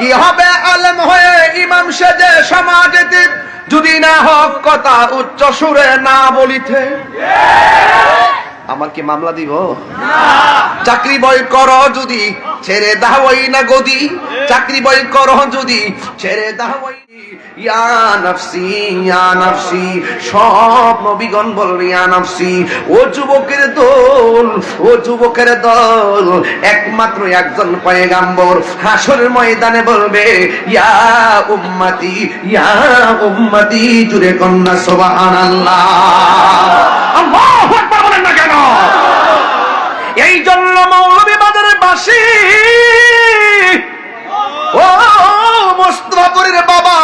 কি হবে আলেম হয়ে ইমাম সেজে সমাজেতে যদি না হক কথা উচ্চ সুরে না বলিতে? আমার কি মামলা দিব? চাকরি বই করো যদি ছেড়ে দাওই না গদি, চাকরি বই করো যদি ছেড়ে দাওই। ইয়া নাফসি ইয়া নাফসি, সব নবীগণ বলবে ইয়া নাফসি। ও যুবকের দল, ও যুবকের দল, একমাত্র একজন পয়গাম্বর হাসরের ময়দানে বলবে ইয়া উম্মতি ইয়া উম্মতি। জুরে কন্যা সুবহানাল্লাহ। আল্লাহু আকবার বলেন না কেন? এই জন্য মৌলভী বাজারের বাসী, ও মোস্তফাপুরের বাবা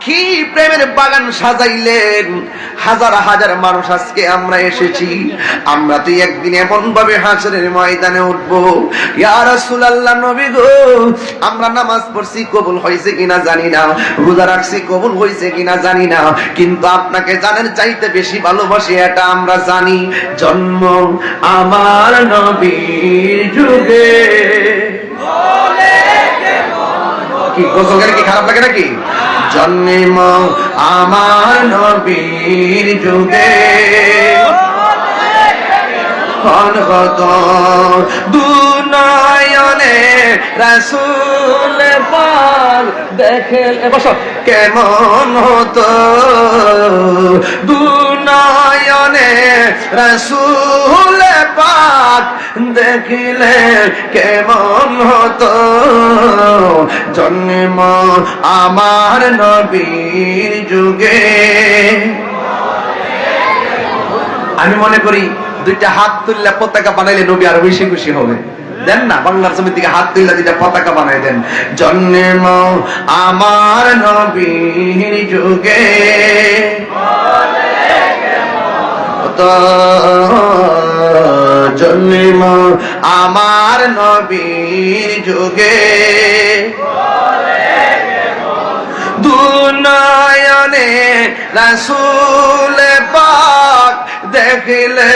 কি প্রেমের বাগান সাজাইলেন। হাজার হাজার মানুষ আজকে আমরা এসেছি। আমরা তো একদিন এমন ভাবে হাসরের ময়দানে উঠবো, ইয়া রাসূলুল্লাহ নবী গো, আমরা নামাজ পড়ছি কবুল হয়েছে কিনা জানি না, রোজা রাখছি কবুল হয়েছে কিনা জানি না, কিন্তু আপনাকে জানার চাইতে বেশি ভালোবাসি এটা আমরা জানি। জন্ম আমার নবীর যুগে। কি গোসল কি খারাপ লাগে নাকি? জন্ম আমার নবীর যুগে, কত দুনয়নে রাসূল পাক দেখে কেমন হতো, দুনয়নে রাসূল পাক দেখিলে কেমন হতো। জন্ম আমার নবীর যুগে। আমি মনে করি দুইটা হাত তুললে পতাকা বানাইলে নবী আরো বেশি খুশি হবে। দেন না, বাংলার জমির দিকে হাত তুললে দুইটা পতাকা বানাই দেন। জন্ম আমার নবীর যুগে, জন্ম আমার নবীর যুগে, দুনয়নে রাসূল পাক দেখিলে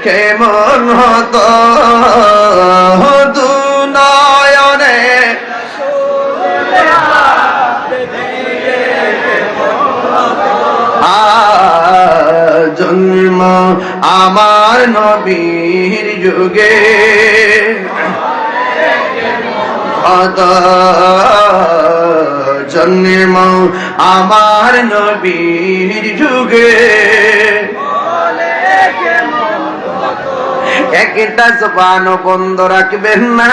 কেমন হতো, দুনয়নে জন্ম আমার নবীর যুগে, জন্ম আমার নবীর যুগে। একটা জবান বন্ধ রাখবেন না।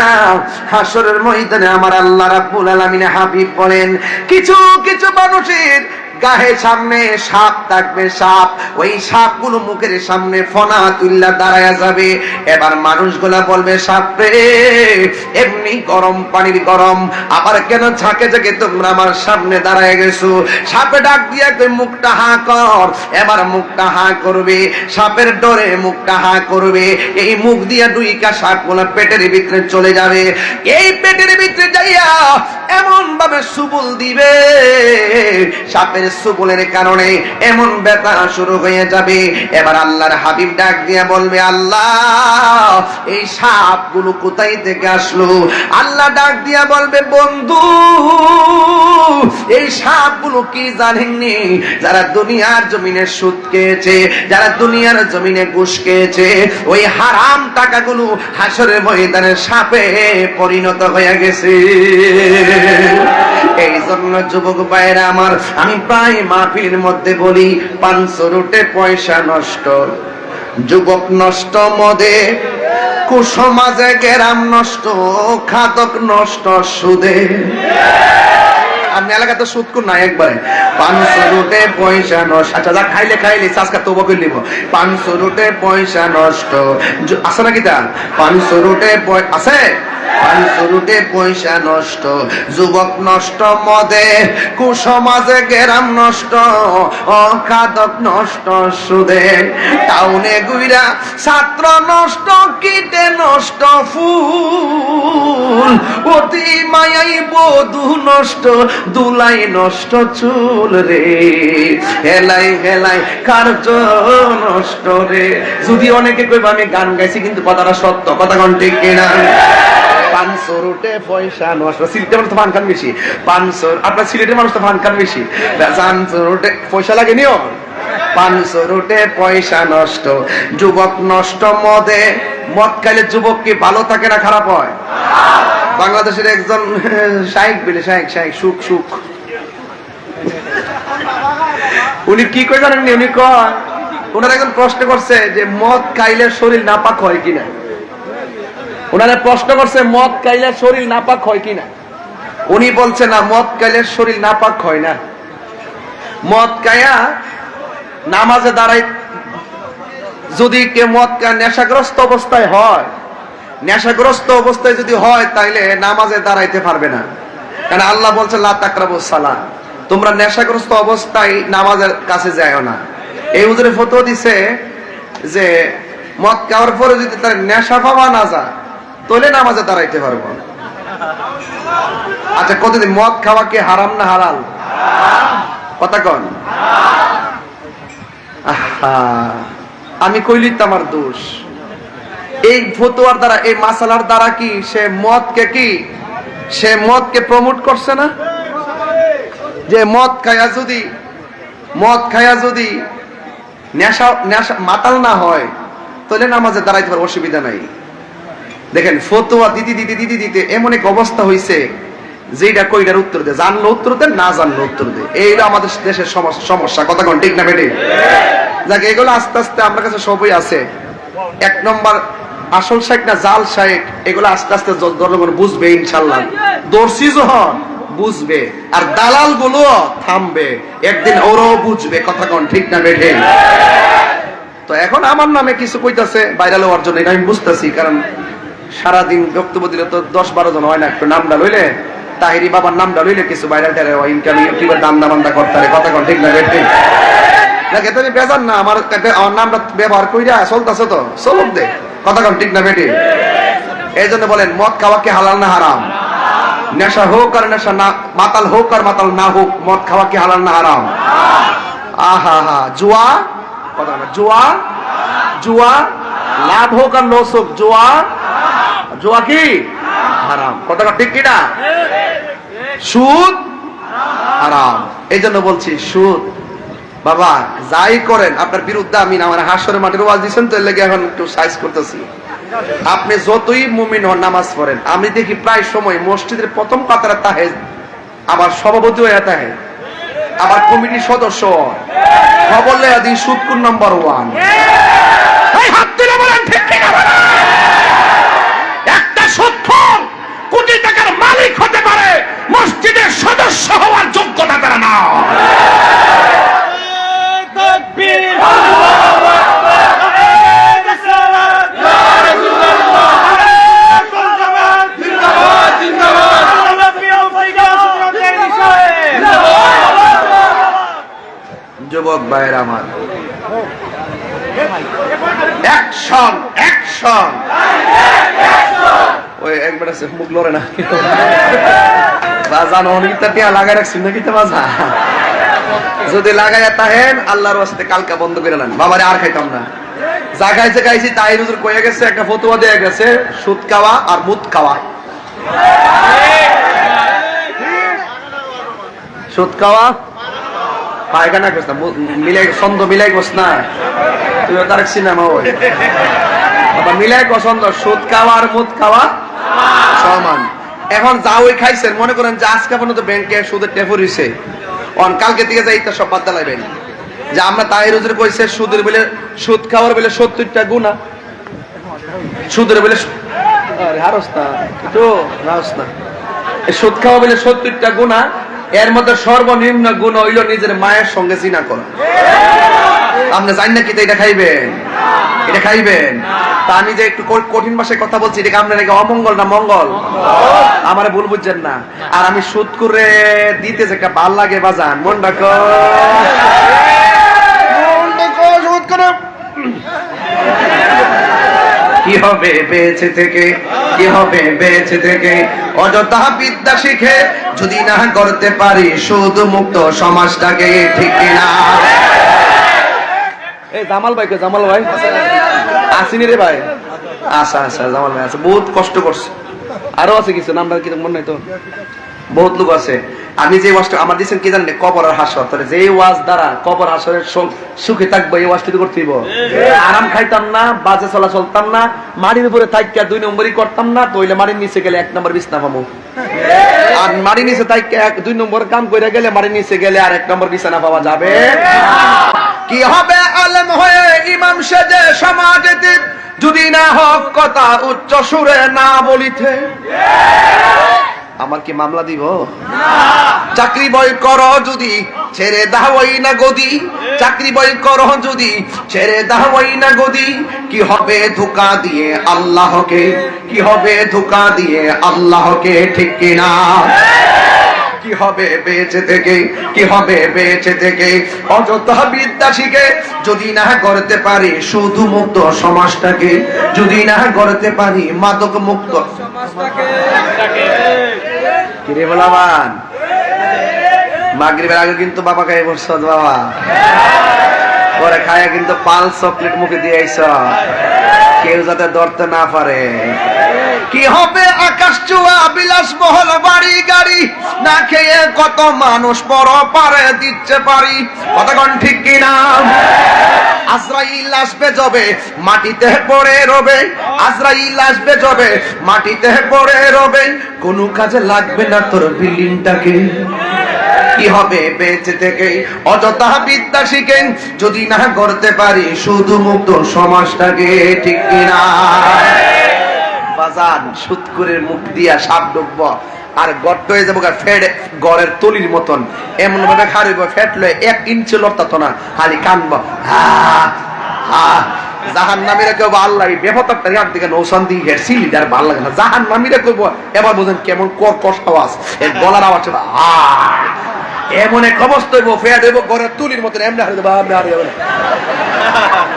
হাসরের ময়দানে আমার আল্লাহ রাব্বুল আলামিন হাবিব বলেন, কিছু কিছু মানুষের গায়ে সামনে সাপ থাকবে, সাপ, ওই সাপগুলো মুখের সামনে ফনা তুল্লা দাঁড়ায়া যাবে। এবার মানুষগুলা বলবে, সাপ রে, এমনি গরম পানির গরম, আবার কেন ঝাঁকে ঝাঁকে তোমরা আমার সামনে দাঁড়ায় গেছো? সাপে ডাক দিয়া কই, মুখটা হা কর। এবার মুখটা হা করবে, সাপের ডরে মুখটা হা করবে। এই মুখ দিয়া দুইটা সাপগুলা পেটের ভিতরে চলে যাবে। এই পেটের ভিতরে যাইয়া এমন ভাবে সুবল দিবে, সাপের সুবলের কারণে এমন ব্যথা শুরু হয়ে যাবে। এবার আল্লাহর হাবিব ডাক দিয়া বলবে, আল্লাহ, এই সাপগুলো কোথায় থেকে আসলো? আল্লাহ ডাক দিয়া বলবে, বন্ধু, এই সাপগুলো কি জানেননি? যারা দুনিয়ার জমিনে সুদ খেয়েছে, যারা দুনিয়ার জমিনে ঘুষ খেয়েছে, ওই হারাম টাকাগুলো হাসরের ময়দানে সাপে পরিণত হয়ে গেছে। এই জন্য যুবক ভাইরা আমার, আমি প্রায় মাহফিলের মধ্যে বলি, 500 রুটে পয়সা নষ্ট, যুবক নষ্ট মদে, কুসমাজে গ্রাম নষ্ট, খাদক নষ্ট সুদে। আমি এলাকাতে সুদ কোন নাই একবারে। 500 রুটে পয়সা নষ্ট। আচ্ছা, যা খাইলে খাইলে আজকে তওবা করে নিব। 500 রুটে পয়সা নষ্ট আছে নাকি? তা 500 রুটে আছে, 500 রুটে পয়সা নষ্ট, যুবক নষ্ট মদে, কুসমাজে গ্রাম নষ্ট, খাদক নষ্ট সুদে, টাউনে গুইরা ছাত্র নষ্ট, কীটে নষ্ট ফুল, অতি মায়াই বধূ নষ্ট, দুলাই নষ্ট চুল রে, হেলাই হেলাই কার্য নষ্ট রে। যদি অনেকে কইবা আমি গান গাইছি, কিন্তু কথাটা সত্য, কথা কোন ঠিক কিনা? 500 রুটে পয়সা নষ্ট। সিলেটের মানুষ তো ফান খান বেশি, 500 আপনার সিলেটের মানুষ তো ফান খান বেশি। 500 রুটে পয়সা লাগে নিও, 500 রুটে পয়সা নষ্ট, যুবক নষ্ট মদে। মদ খাইলে যুবক কি ভালো থাকে না খারাপ হয়? বাংলাদেশের একজন শাইখ বলে, শাইখ সুখ সুখ, উনি কি কই জানেন? উনি কয়, ওনারা একজন প্রশ্ন করছে যে মদ খাইলে শরীর নাপাক হয় কিনা। ওনারা প্রশ্ন করছে মদ খাইলে শরীর নাপাক হয় কিনা। উনি বলছে না, মদ খাইলে শরীর নাপাক হয় না। মদ খায়া নামাজে দাঁড়াই, যদি কে মদ খায় নেশাগ্রস্ত অবস্থায় হয়, নেশাগ্রস্ত অবস্থায় যদি হয় তাইলে নামাজে দাঁড়াইতে পারবে না। কারণ আল্লাহ বলছে লা তাকরাবুস সালাহ, তোমরা নেশাগ্রস্ত অবস্থায় নামাজের কাছে যাও না। এই হুজুরে ফতোয়া দিছে যে মদ খাওয়ার পরে যদি তার নেশা পাওয়া না যায় তাহলে নামাজে দাঁড়াইতে পারবো। আচ্ছা, কতদিন মদ খাওয়া কি হারাম না হালাল? কথা কন। আমি কইলি তো আমার দোষ। এই ফতোয়ার দ্বারা, এই মাসালার দ্বারা কি সে মদকে প্রমোট করছে না? যে মদ খায়া যদি নেশা মাতাল না হয় তাহলে নামাজে দাঁড়াইতে পারে, অসুবিধা নাই। দেখেন ফতোয়া দিতে এমন এক অবস্থা হইছে যেটা কইটার উত্তর দেয়, জানলো উত্তর দেয়, না জানলো উত্তর দেয়। এইটা আমাদের দেশের সমস্যা। কথা কোন ঠিক না বেটে? যাক, এগুলো আস্তে আস্তে আমার কাছে সবই আছে। 1 নম্বর আসল শাইখ না জাল শাইখ, এগুলো আস্তে আস্তে জনগণ বুঝবে ইনশাল্লাহ। দর্শি যখন বুঝবে আর দালাল গুলো থামবে, একদিন ওরাও বুঝবে। কথা কোন ঠিক না বেটে? তো এখন আমার নামে কিছু কইতাছে ভাইরাল হওয়ার জন্য, এটা আমি বুঝতেছি। কারণ সারাদিন বক্তব্য দিলে তো 10-12 জন হয় না, একটু নামটা লইলে, তাহিরি বাবার নামটা লইলে কিছু ভাইরাল টারে ইনকাম ইউটিউবের দান্দা করতে কথা কোন ঠিক না বেটে? দেখে তুমি বেজান না, আমার নামটা ব্যবহার কইরা চলতেছে তো চলুক দে। কথা কোন ঠিক না বেটে? এই জন্য বলেন মদ খাওয়া কি হালাল না হারাম? নেশা হোক আর নেশা না, মাতাল হোক আর মাতাল না হোক, মদ খাওয়া কি হালাল না হারাম? আহা হা, জুয়া, কথা না, জুয়া লাভ হোক আর লস হোক, জুয়া কি হারাম। কথা ঠিক কিনা? সুদ হারাম। এই জন্য বলছি সুদ বাবা যাই করেন আপনার বিরুদ্ধে আমি না। আমার হাসরের মাঠের ওয়াজ দিচ্ছেন তো, এর লাগে এখন একটু সাইজ করতেছি। আপনি যতই মুমিন হন, নামাজ পড়েন, আমি দেখি প্রায় সময় মসজিদের প্রথম কাতারে তাহেজ, আবার সভাপতি হয়ে তাহে, আবার কমিটির সদস্য খবর লেয়া দিই সুদকুর নম্বর 1। একটা সুদখোর কোটি টাকার মালিক হতে পারে, মসজিদের সদস্য হওয়ার যোগ্যতা তারা না। যুবক ভাইয়ের আমার, অ্যাকশন অ্যাকশন। ওই একবার আছে মুখ লড়ে না বাজান, অনেকটা টিয়া লাগাই রাখছেন নাকি তো বাজা? যদি লাগাইয়া তাহেন আল্লাহর রাস্তে কালকা বন্ধ করে নেন, বাবারে আর খাইতাম না। যা খাইছে খাইছি, তাই হুজুর কয়ে গেছে, একটা ফতোয়া দেয়া গেছে, সুদ খাওয়া আর মুদ খাওয়া। সুদ খাওয়া পায়খানা করছ না, মিলাই ছন্দ মিলাই করছ না, তুই তার সিনেমা ওই বাবা মিলাই পছন্দ। সুদ খাওয়া আর মুদ খাওয়া সমান। এখন যা ওই খাইছেন, মনে করেন যে আজকে পর্যন্ত ব্যাংকে সুদের টেপর হইছে, কালকে থেকে যাই তা সব বাদ দিলাইবেন। যে আমরা তাহির হুজুর কইছে সুদের বলে, সুদ খাওয়ার বলে 70টা গুনাহ, সুদের বলে হারস না তো হারস না, সুদ খাওয়া বলে 70টা গুনাহ। এর মধ্যে সর্বনিম্ন গুনাহ হইল নিজের মায়ের সঙ্গে জিনা করা। আপনি জানেন না কি এটা খাইবেন? এটা খাইবেন? তা আমি যে একটু কঠিন ভাষায় কথা বলছি, এটা আপনার অমঙ্গল না মঙ্গল? আমার ভুল বুঝছেন না। আর আমি সুদ করে দিতে যে একটা ভাল লাগে বাজান, মন রাখো সুদ করে কি হবে বেঁচে থেকে, কি হবে বেঁচে থেকে, অযথা বিদ্যা শিখে যদি না করতে পারি সুদ মুক্ত সমাজটাকে, ঠিক কিনা? এই জামাল ভাই, জামাল ভাই আসিনি রে ভাই? আচ্ছা আচ্ছা, জামাল ভাই আছে, বহুত কষ্ট করছে। আরো আছে কিছু নামটা কি মনে নাই তো, বহুত লোক আছে। আমি যে ওয়াজটা আমার দিচ্ছেন কি জানেন, কবর আর হাসর, তাহলে যে ওয়াজ দ্বারা কবর হাসরের সুখে থাকবো এই ওয়াজটা করতে হইব। আরাম খাইতাম না, বাজে চলা চলতাম না, মাটির উপরে থাইকা 2 নম্বরই করতাম না, তইলে মাটির নিচে গেলে 1 নম্বর বিছনা পাবো। আর মাটির নিচে থাইকা 2 নম্বর কাম কইরা গেলে মাটির নিচে গেলে আর 1 নম্বর বিছানা পাওয়া যাবে। কি হবে আলেম হয়ে ইমাম সেজে সমাজেতে, যদি না হক কথা উচ্চ সুরে না বলিতে। আমার কি মামলা দিব? চাকরি বই করো যদি ছেড়ে দাওই না গদি, চাকরি বই করো যদি ছেড়ে দাওই না গদি। কি হবে ধোঁকা দিয়ে আল্লাহকে, কি হবে ধোঁকা দিয়ে আল্লাহকে, ঠিক কিনা? কি হবে বেঁচে থেকে, কি হবে বেঁচে থেকে অযথা বিদ্যা শিখে, যদি না করতে পারি শুধু মুক্ত সমাজটাকে, যদি না করতে পারি মাদক মুক্ত সমাজটাকে। কিরে বলাবান, মাগরিবের আগে কিন্তু বাবা খাই বসছ বাবা, পরে খায়া কিন্তু পাল চকলেট মুখে দিয়ে আইছ, কেউ যাতে ধরতে না পারে। কি হবে আকাশ চুয়া বিলাস মহল বাড়ি গাড়ি, না খেয়ে কত মানুষ পর পারে দিচ্ছে পারি, কতক্ষণ ঠিক কিনা? আজরাইল আসবে যবে মাটিতে পড়ে রবে, আজরাইল আসবে যবে মাটিতে পড়ে রবে, কোনো কাজে লাগবে না তোর বিল্ডিংটাকে। কি হবে বেঁচে থেকে অযথা বিদ্যা শিখেন, যদি না করতে পারি শুধু মুক্ত সমাজটাকে, ঠিক কিনা? বাজান সুৎকুরের মুখ দিয়া সাপ ঢুকবো আর গর্ত হয়ে যাবো, গড়ের তলির মতন এমন ভাবে খারিব, ফেটলে 1 ইঞ্চি লড়তাতো না, খালি কানবো হা হা। জাহান্নামীরা কেউ আল্লাহ বেফতারটা ইয়ার দিকে নৌসান দিয়ে গেছি, আর ভালো লাগে না। জাহান্নামীরা কইবো এবার বুঝেন কেমন কর্কশ আওয়াজ, এর গলার আওয়াজ ছিল হা, এমন এক অবস্থা হইব, ফেয়া দেব গড়ের তুলির মতন এমনি হারিয়ে দেবো, আপনি হারিয়ে যাবেন।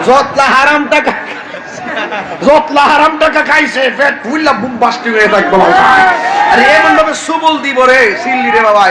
যতলা হারাম টাকা, যতলা হারাম টাকা খাইছে পেট ফুললা বুম বাস্টি হয়ে থাকবো। আরে এমন ভাবে সুবল দিব রে সিল্লি রে বাবা।